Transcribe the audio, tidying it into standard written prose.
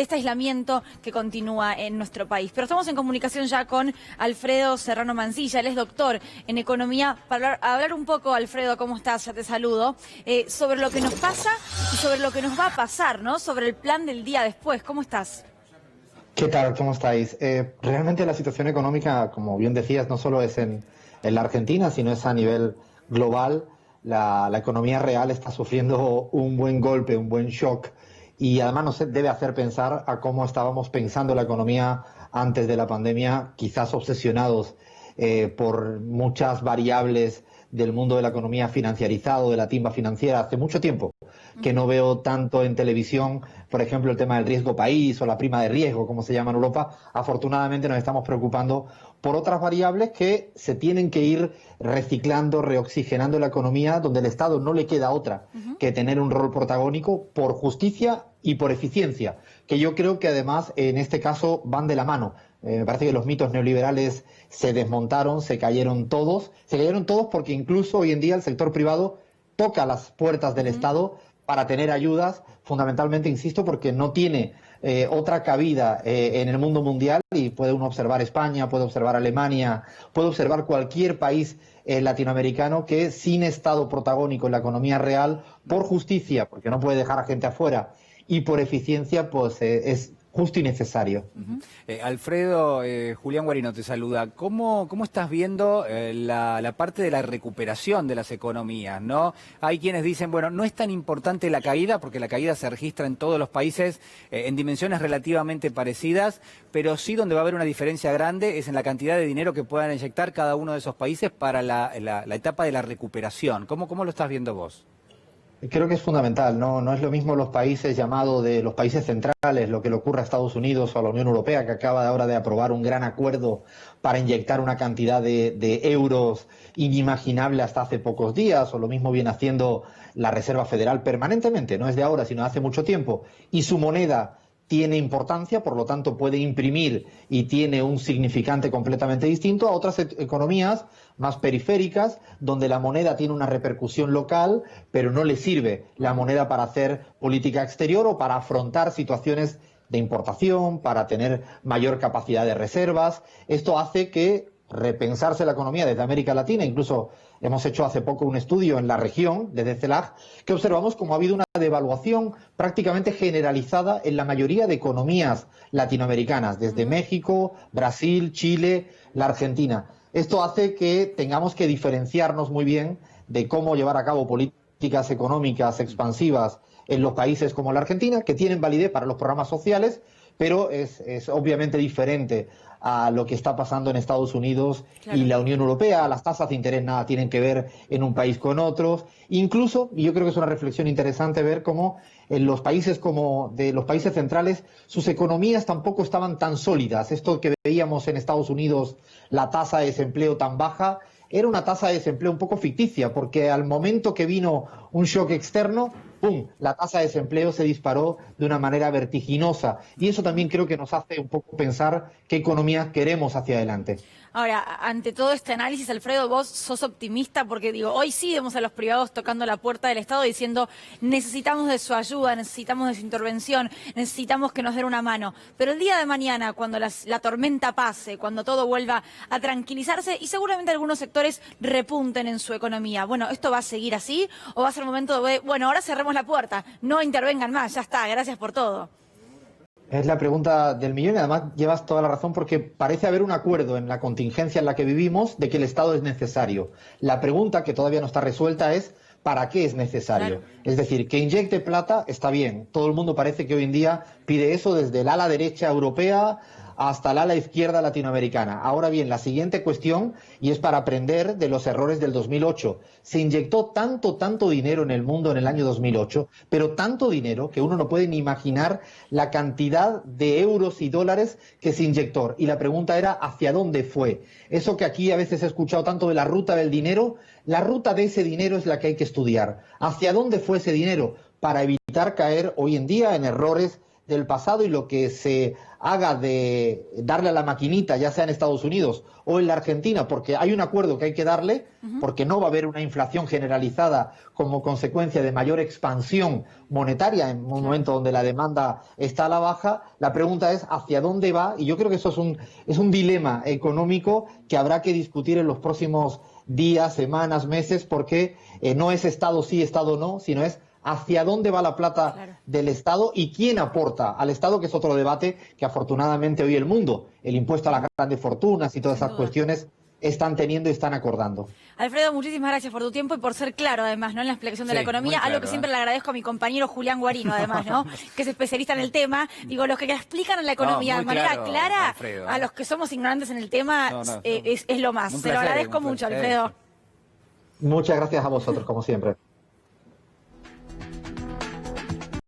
este aislamiento que continúa en nuestro país. Pero estamos en comunicación ya con Alfredo Serrano Mancilla, él es doctor en economía, para hablar un poco, Alfredo, ¿cómo estás? Ya te saludo, sobre lo que nos pasa y sobre lo que nos va a pasar, ¿no? Sobre el plan del día después. ¿Cómo estás? ¿Qué tal? ¿Cómo estáis? Realmente la situación económica, como bien decías, no solo es en la Argentina, sino es a nivel global. La economía real está sufriendo un buen golpe, un buen shock, y además nos debe hacer pensar a cómo estábamos pensando la economía antes de la pandemia, quizás obsesionados por muchas variables del mundo de la economía financiarizado, de la timba financiera. Hace mucho tiempo que no veo tanto en televisión, por ejemplo, el tema del riesgo país o la prima de riesgo, como se llama en Europa. Afortunadamente nos estamos preocupando por otras variables que se tienen que ir reciclando, reoxigenando la economía, donde el Estado no le queda otra que tener un rol protagónico por justicia y por eficiencia, que yo creo que además en este caso van de la mano. Me parece que los mitos neoliberales se desmontaron, se cayeron todos porque incluso hoy en día el sector privado toca las puertas del Estado para tener ayudas, fundamentalmente, insisto, porque no tiene otra cabida en el mundo mundial, y puede uno observar España, puede observar Alemania, puede observar cualquier país latinoamericano que sin Estado protagónico en la economía real, por justicia, porque no puede dejar a gente afuera, y por eficiencia, pues es justo y necesario. Alfredo, Julián Guarino te saluda. ¿Cómo estás viendo la parte de la recuperación de las economías, ¿no? Hay quienes dicen, bueno, no es tan importante la caída, porque la caída se registra en todos los países en dimensiones relativamente parecidas, pero sí donde va a haber una diferencia grande es en la cantidad de dinero que puedan inyectar cada uno de esos países para la etapa de la recuperación. ¿Cómo lo estás viendo vos? Creo que es fundamental, no es lo mismo los países llamados de los países centrales, lo que le ocurre a Estados Unidos o a la Unión Europea, que acaba ahora de aprobar un gran acuerdo para inyectar una cantidad de euros inimaginable hasta hace pocos días, o lo mismo viene haciendo la Reserva Federal permanentemente, no es de ahora, sino de hace mucho tiempo, y su moneda tiene importancia, por lo tanto puede imprimir y tiene un significante completamente distinto a otras economías más periféricas, donde la moneda tiene una repercusión local, pero no le sirve la moneda para hacer política exterior o para afrontar situaciones de importación, para tener mayor capacidad de reservas. Esto hace que repensarse la economía desde América Latina, incluso hemos hecho hace poco un estudio en la región, desde CELAC, que observamos cómo ha habido una devaluación prácticamente generalizada en la mayoría de economías latinoamericanas, desde México, Brasil, Chile, la Argentina. Esto hace que tengamos que diferenciarnos muy bien de cómo llevar a cabo políticas económicas expansivas en los países como la Argentina, que tienen validez para los programas sociales, pero es obviamente diferente a lo que está pasando en Estados Unidos y la Unión Europea. Las tasas de interés nada tienen que ver en un país con otros. Incluso, y yo creo que es una reflexión interesante ver cómo en los países como de los países centrales, sus economías tampoco estaban tan sólidas. Esto que veíamos en Estados Unidos, la tasa de desempleo tan baja, era una tasa de desempleo un poco ficticia, porque al momento que vino un shock externo, ¡pum!, la tasa de desempleo se disparó de una manera vertiginosa. Y eso también creo que nos hace un poco pensar qué economía queremos hacia adelante. Ahora, ante todo este análisis, Alfredo, vos sos optimista porque, hoy sí vemos a los privados tocando la puerta del Estado diciendo necesitamos de su ayuda, necesitamos de su intervención, necesitamos que nos den una mano. Pero el día de mañana, cuando la tormenta pase, cuando todo vuelva a tranquilizarse y seguramente algunos sectores repunten en su economía, bueno, ¿esto va a seguir así o va a ser el momento de, bueno, ahora cerremos la puerta, no intervengan más, ya está, gracias por todo? Es la pregunta del millón, y además llevas toda la razón, porque parece haber un acuerdo en la contingencia en la que vivimos de que el Estado es necesario. La pregunta que todavía no está resuelta es ¿para qué es necesario? Claro. Es decir, que inyecte plata está bien. Todo el mundo parece que hoy en día pide eso, desde el ala derecha europea hasta el ala izquierda latinoamericana. Ahora bien, la siguiente cuestión, y es para aprender de los errores del 2008. Se inyectó tanto dinero en el mundo en el año 2008, pero tanto dinero que uno no puede ni imaginar la cantidad de euros y dólares que se inyectó. Y la pregunta era, ¿hacia dónde fue? Eso que aquí a veces he escuchado tanto de la ruta del dinero, la ruta de ese dinero es la que hay que estudiar. ¿Hacia dónde fue ese dinero? Para evitar caer hoy en día en errores del pasado y lo que se haga de darle a la maquinita, ya sea en Estados Unidos o en la Argentina, porque hay un acuerdo que hay que darle, porque no va a haber una inflación generalizada como consecuencia de mayor expansión monetaria en un momento donde la demanda está a la baja. La pregunta es hacia dónde va, y yo creo que eso es un dilema económico que habrá que discutir en los próximos días, semanas, meses, porque no es Estado sí, Estado no, sino es hacia dónde va la plata del Estado y quién aporta al Estado, que es otro debate que afortunadamente hoy el mundo, el impuesto a las grandes fortunas y todas esas cuestiones están teniendo y están acordando. Alfredo, muchísimas gracias por tu tiempo y por ser claro, además, ¿no?, en la explicación de la economía, claro, algo que siempre le agradezco a mi compañero Julián Guarino, además, ¿no?, que es especialista en el tema. Digo, los que explican la economía de manera clara, Alfredo, a los que somos ignorantes en el tema, es lo más. Se lo agradezco mucho, Alfredo. Muchas gracias a vosotros, como siempre.